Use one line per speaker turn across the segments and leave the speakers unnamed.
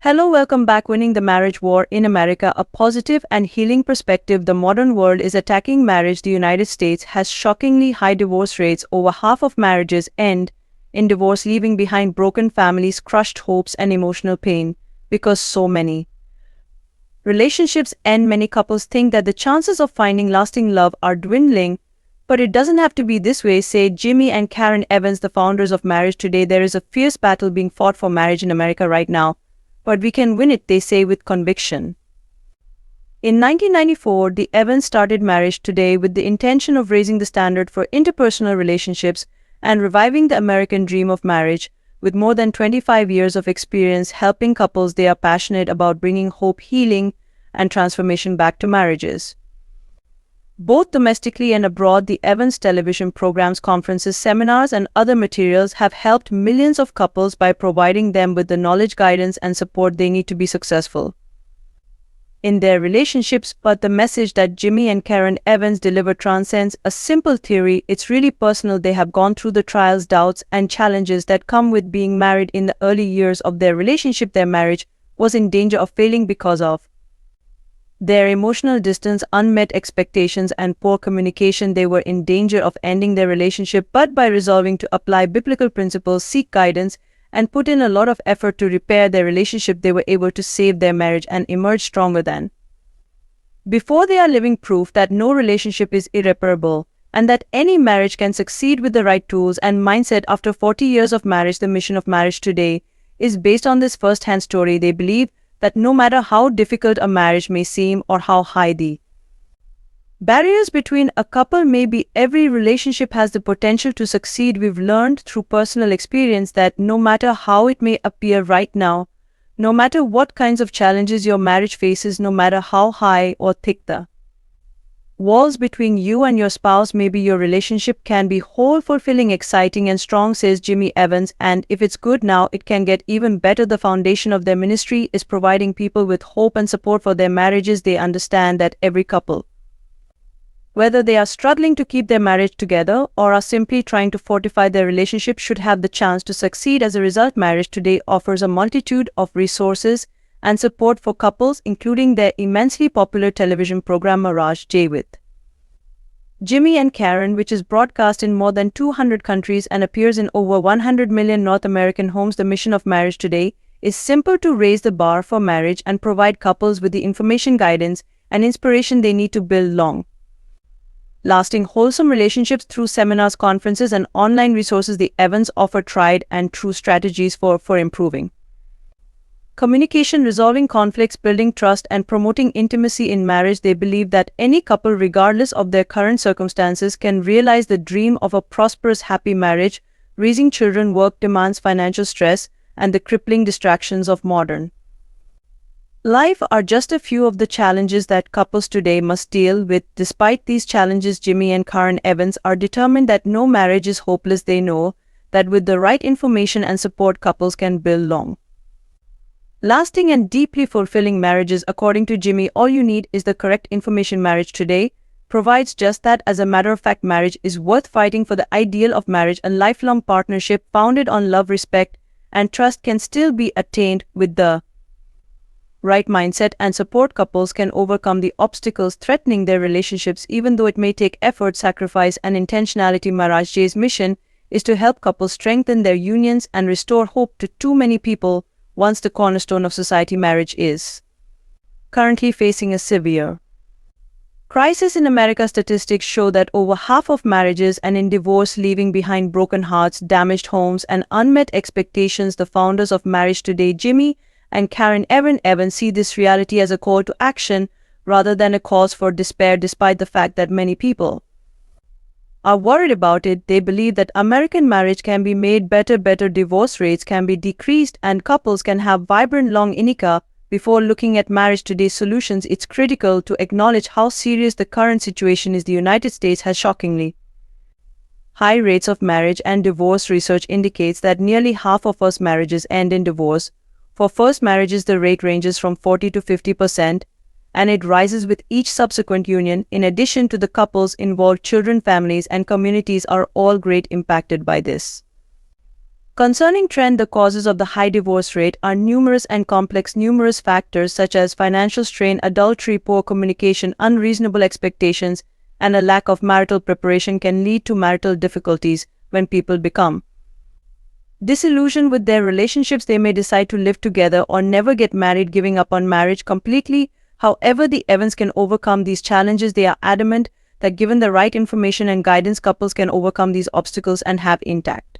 Hello, welcome back. Winning the Marriage War in America, a positive and healing perspective. The modern world is attacking marriage. The United States has shockingly high divorce rates. Over half of marriages end in divorce, leaving behind broken families, crushed hopes, and emotional pain. Because so many relationships end, many couples think that the chances of finding lasting love are dwindling. But it doesn't have to be this way, say Jimmy and Karen Evans, the founders of MarriageToday. There is a fierce battle being fought for marriage in America right now. But we can win it, they say with conviction. In 1994, the Evans started MarriageToday with the intention of raising the standard for interpersonal relationships and reviving the American dream of marriage. With more than 25 years of experience helping couples, they are passionate about bringing hope, healing, and transformation back to marriages. Both domestically and abroad, the Evans television programs, conferences, seminars, and other materials have helped millions of couples by providing them with the knowledge, guidance, and support they need to be successful in their relationships. But the message that Jimmy and Karen Evans deliver transcends a simple theory. It's really personal. They have gone through the trials, doubts, and challenges that come with being married. In the early years of their relationship, their marriage was in danger of failing because of their emotional distance, unmet expectations, and poor communication. They were in danger of ending their relationship, but by resolving to apply biblical principles, seek guidance, and put in a lot of effort to repair their relationship, they were able to save their marriage and emerge stronger than before. They are living proof that no relationship is irreparable and that any marriage can succeed with the right tools and mindset. After 40 years of marriage, the mission of MarriageToday is based on this first-hand story. They believe that no matter how difficult a marriage may seem or how high the barriers between a couple may be, every relationship has the potential to succeed. We've learned through personal experience that no matter how it may appear right now, no matter what kinds of challenges your marriage faces, no matter how high or thick the walls between you and your spouse may be, your relationship can be whole, fulfilling, exciting, and strong, says Jimmy Evans. And if it's good now, it can get even better. The foundation of their ministry is providing people with hope and support for their marriages. They understand that every couple, whether they are struggling to keep their marriage together or are simply trying to fortify their relationship, should have the chance to succeed. As a result, MarriageToday offers a multitude of resources and support for couples, including their immensely popular television program MarriageToday with Jimmy and Karen, which is broadcast in more than 200 countries and appears in over 100 million North American homes. The mission of MarriageToday is simple: to raise the bar for marriage and provide couples with the information, guidance, and inspiration they need to build long-lasting, wholesome relationships. Through seminars, conferences, and online resources, the Evans offer tried and true strategies for improving communication, resolving conflicts, building trust, and promoting intimacy in marriage. They believe that any couple, regardless of their current circumstances, can realize the dream of a prosperous, happy marriage. Raising children, work demands, financial stress, and the crippling distractions of modern life are just a few of the challenges that couples today must deal with. Despite these challenges, Jimmy and Karen Evans are determined that no marriage is hopeless. They know that with the right information and support, couples can build long-lasting and deeply fulfilling marriages. According to Jimmy, all you need is the correct information. MarriageToday provides just that. As a matter of fact, marriage is worth fighting for. The ideal of marriage, a lifelong partnership founded on love, respect, and trust, can still be attained with the right mindset and support. Couples can overcome the obstacles threatening their relationships, even though it may take effort, sacrifice, and intentionality. MarriageToday's mission is to help couples strengthen their unions and restore hope to too many people. Once the cornerstone of society, marriage is currently facing a severe crisis in America. Statistics show that over half of marriages end in divorce, leaving behind broken hearts, damaged homes, and unmet expectations. The founders of MarriageToday, Jimmy and Karen Evans, see this reality as a call to action rather than a cause for despair. Despite the fact that many people are worried about it, they believe that American marriage can be made better. Divorce rates can be decreased and couples can have vibrant, long inika. Before looking at MarriageToday's solutions, it's critical to acknowledge how serious the current situation is. The United States has shockingly high rates of marriage and divorce. Research indicates that nearly half of us marriages end in divorce. For first marriages, the rate ranges from 40 to 50%, and it rises with each subsequent union. In addition to the couples involved, children, families, and communities are all greatly impacted by this. Concerning trend, the causes of the high divorce rate are numerous and complex. Numerous factors such as financial strain, adultery, poor communication, unreasonable expectations, and a lack of marital preparation can lead to marital difficulties. When people become disillusioned with their relationships, they may decide to live together or never get married, giving up on marriage completely. However, the Evans can overcome these challenges. They are adamant that given the right information and guidance, couples can overcome these obstacles and have intact,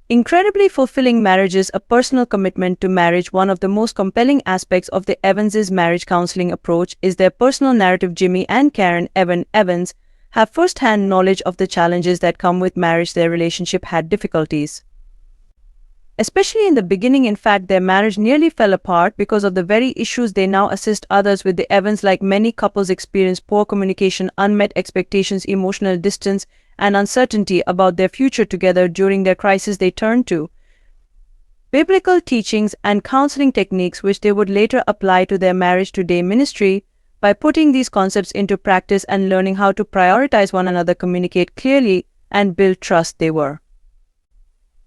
incredibly fulfilling marriages. A personal commitment to marriage. One of the most compelling aspects of the Evans' marriage counseling approach is their personal narrative. Jimmy and Karen Evans have first-hand knowledge of the challenges that come with marriage. Their relationship had difficulties, especially in the beginning. In fact, their marriage nearly fell apart because of the very issues. They now assist others with the Evans. Like many couples experience poor communication, unmet expectations, emotional distance, and uncertainty about their future together. During their crisis, they turn to biblical teachings and counseling techniques which they would later apply to their Marriage Today ministry. By putting these concepts into practice and learning how to prioritize one another, communicate clearly, and build trust, they were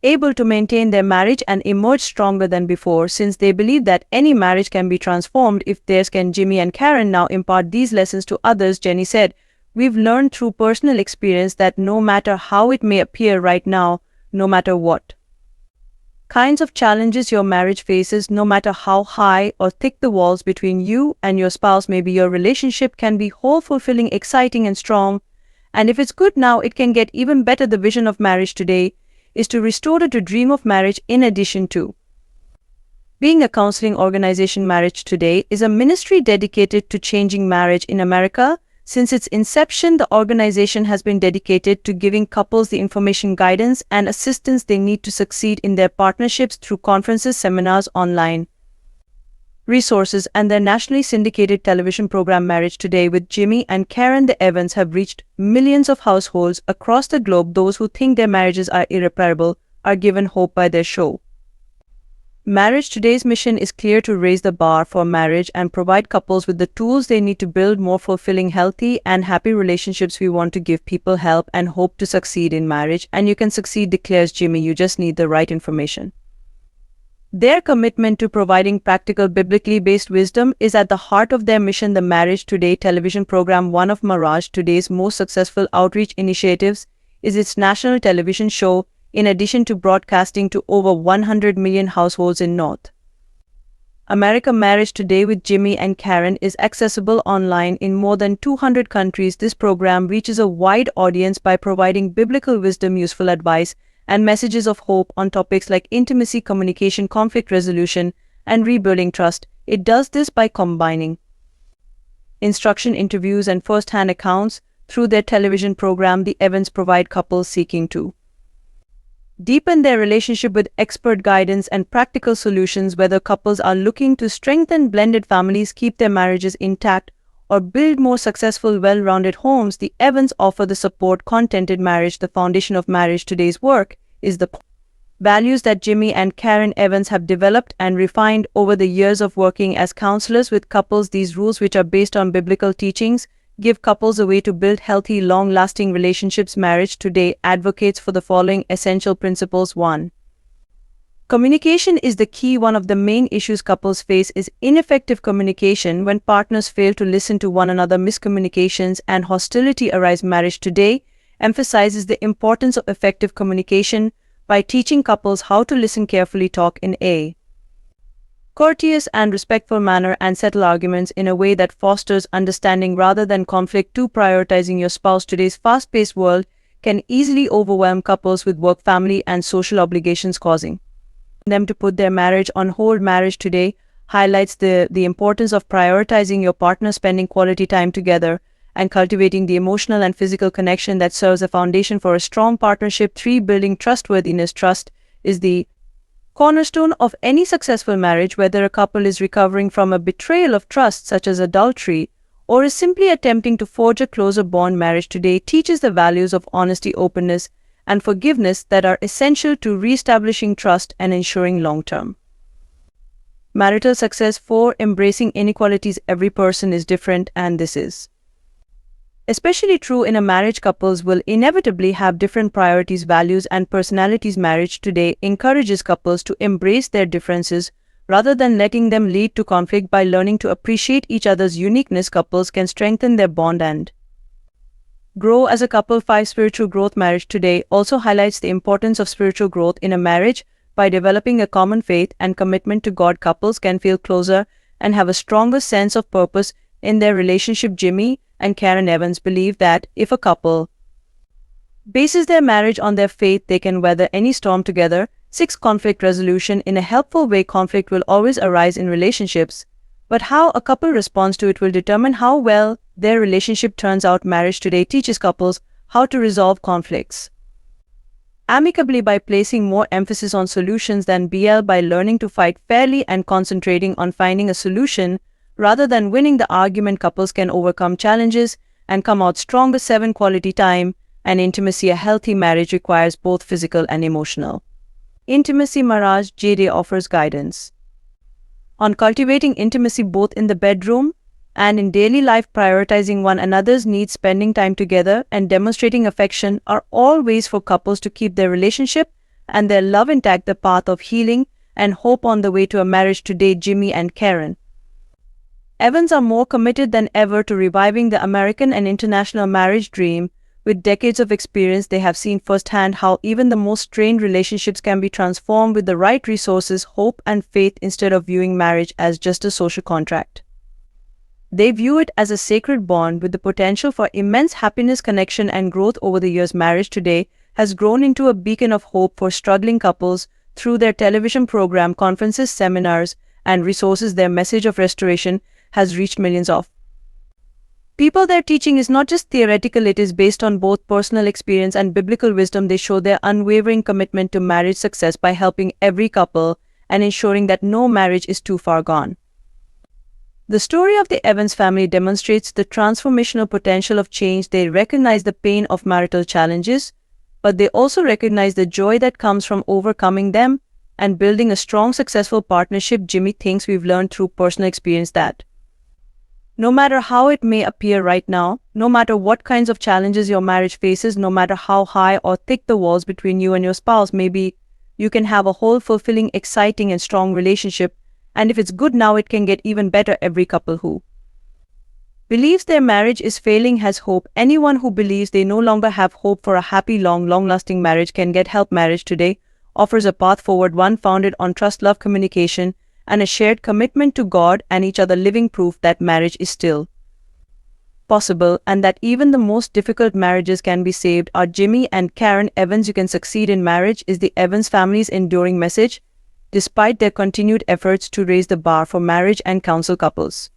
able to maintain their marriage and emerge stronger than before. Since they believe that any marriage can be transformed if theirs can, Jimmy and Karen now impart these lessons to others. Jenny said, "We've learned through personal experience that no matter how it may appear right now, no matter what kinds of challenges your marriage faces, no matter how high or thick the walls between you and your spouse may be, your relationship can be whole, fulfilling, exciting, and strong. And if it's good now, it can get even better." The vision of Marriage Today is to restore the dream of marriage. In addition to being a counseling organization, Marriage Today is a ministry dedicated to changing marriage in America. Since its inception, the organization has been dedicated to giving couples the information, guidance, and assistance they need to succeed in their partnerships through conferences, seminars, online resources, and their nationally syndicated television program Marriage Today with Jimmy and Karen. The Evans have reached millions of households across the globe. Those who think their marriages are irreparable are given hope by their show. Marriage Today's mission is clear: to raise the bar for marriage and provide couples with the tools they need to build more fulfilling, healthy, and happy relationships. We want to give people help and hope to succeed in marriage, and you can succeed, declares Jimmy. You just need the right information. Their commitment to providing practical, biblically based wisdom is at the heart of their mission. The Marriage Today television program, one of Marriage Today's most successful outreach initiatives, is its national television show. In addition to broadcasting to over 100 million households in North America, Marriage Today with Jimmy and Karen is accessible online in more than 200 countries. This program reaches a wide audience by providing biblical wisdom, useful advice, and messages of hope on topics like intimacy, communication, conflict resolution, and rebuilding trust. It does this by combining instruction, interviews, and first-hand accounts. Through their television program, the Evans provide couples seeking to deepen their relationship with expert guidance and practical solutions. Whether couples are looking to strengthen blended families, keep their marriages intact, or build more successful, well-rounded homes, the Evans offer the support. Contented marriage. The foundation of Marriage Today's work is the values that Jimmy and Karen Evans have developed and refined over the years of working as counselors with couples. These rules, which are based on biblical teachings, give couples a way to build healthy, long-lasting relationships. Marriage Today advocates for the following essential principles. 1. Communication is the key. One of the main issues couples face is ineffective communication. When partners fail to listen to one another, miscommunications and hostility arise. Marriage Today emphasizes the importance of effective communication by teaching couples how to listen carefully, talk in a courteous and respectful manner, and settle arguments in a way that fosters understanding rather than conflict. 2. Prioritizing your spouse. Today's fast-paced world can easily overwhelm couples with work, family, and social obligations, causing them to put their marriage on hold. Marriage Today highlights the importance of prioritizing your partner, spending quality time together, and cultivating the emotional and physical connection that serves a foundation for a strong partnership. 3. Building trustworthiness. Trust is the cornerstone of any successful marriage. Whether a couple is recovering from a betrayal of trust, such as adultery, or is simply attempting to forge a closer bond, Marriage Today teaches the values of honesty, openness, and forgiveness that are essential to reestablishing trust and ensuring long-term marital success. 4. Embracing inequalities. Every person is different, and this is Especially true in a marriage. Couples will inevitably have different priorities, values, and personalities. Marriage Today encourages couples to embrace their differences rather than letting them lead to conflict. By learning to appreciate each other's uniqueness, couples can strengthen their bond and grow as a couple. 5. Spiritual growth. Marriage Today also highlights the importance of spiritual growth in a marriage. By developing a common faith and commitment to God, couples can feel closer and have a stronger sense of purpose in their relationship. Jimmy and Karen Evans believe that if a couple bases their marriage on their faith, they can weather any storm together. 6. Conflict resolution. In a helpful way, conflict will always arise in relationships, but how a couple responds to it will determine how well their relationship turns out. Marriage Today teaches couples how to resolve conflicts amicably by placing more emphasis on solutions than BL. By learning to fight fairly and concentrating on finding a solution rather than winning the argument, couples can overcome challenges and come out stronger. 7. Quality time and intimacy. A healthy marriage requires both physical and emotional intimacy. MarriageToday offers guidance on cultivating intimacy both in the bedroom and in daily life. Prioritizing one another's needs, spending time together, and demonstrating affection are all ways for couples to keep their relationship and their love intact. The path of healing and hope on the way to a marriage. Today, Jimmy and Karen Evans are more committed than ever to reviving the American and international marriage dream. With decades of experience, they have seen firsthand how even the most strained relationships can be transformed with the right resources, hope, and faith. Instead of viewing marriage as just a social contract, they view it as a sacred bond with the potential for immense happiness, connection, and growth. Over the years, Marriage Today has grown into a beacon of hope for struggling couples. Through their television program, conferences, seminars, and resources, their message of restoration has reached millions of people. Their teaching is not just theoretical, it is based on both personal experience and biblical wisdom. They show their unwavering commitment to marriage success by helping every couple and ensuring that no marriage is too far gone. The story of the Evans family demonstrates the transformational potential of change. They recognize the pain of marital challenges, but they also recognize the joy that comes from overcoming them and building a strong, successful partnership. Jimmy thinks we've learned through personal experience that no matter how it may appear right now, no matter what kinds of challenges your marriage faces, no matter how high or thick the walls between you and your spouse may be, you can have a whole, fulfilling, exciting, and strong relationship. And if it's good now, it can get even better. Every couple who believes their marriage is failing has hope. Anyone who believes they no longer have hope for a happy, long-lasting marriage can get help. Marriage Today offers a path forward, one founded on trust, love, communication, and a shared commitment to God and each other, living proof that marriage is still possible and that even the most difficult marriages can be saved. Are Jimmy and Karen Evans. You can succeed in marriage is the Evans family's enduring message, despite their continued efforts to raise the bar for marriage and counsel couples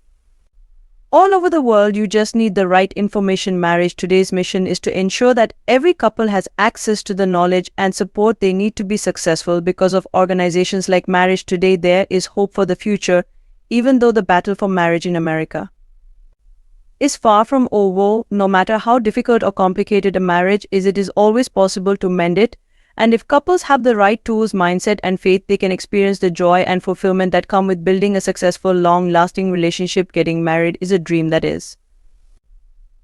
all over the world. You just need the right information. Marriage Today's mission is to ensure that every couple has access to the knowledge and support they need to be successful. Because of organizations like Marriage Today, there is hope for the future, even though the battle for marriage in America is far from over. No matter how difficult or complicated a marriage is, it is always possible to mend it. And if couples have the right tools, mindset, and faith, they can experience the joy and fulfillment that come with building a successful, long-lasting relationship. Getting married is a dream that is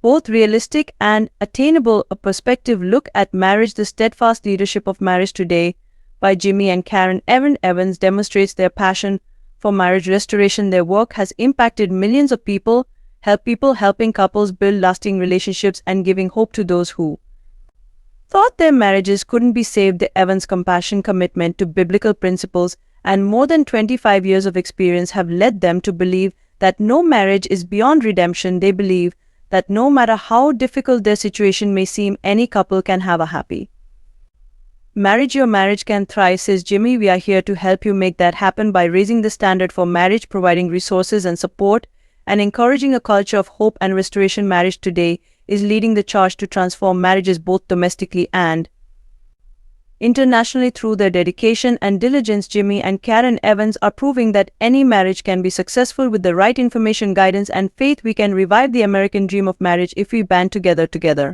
both realistic and attainable. A perspective look at marriage. The steadfast leadership of Marriage Today by Jimmy and Karen Evans demonstrates their passion for marriage restoration. Their work has impacted millions of people, helping couples build lasting relationships and giving hope to those who thought their marriages couldn't be saved. The Evans' compassion, commitment to biblical principles, and more than 25 years of experience have led them to believe that no marriage is beyond redemption. They believe that no matter how difficult their situation may seem, any couple can have a happy marriage. Your marriage can thrive, says Jimmy. We are here to help you make that happen by raising the standard for marriage, providing resources and support, and encouraging a culture of hope and restoration. Marriage Today is leading the charge to transform marriages both domestically and internationally. Through their dedication and diligence, Jimmy and Karen Evans are proving that any marriage can be successful with the right information, guidance, and faith. We can revive the American dream of marriage if we band together.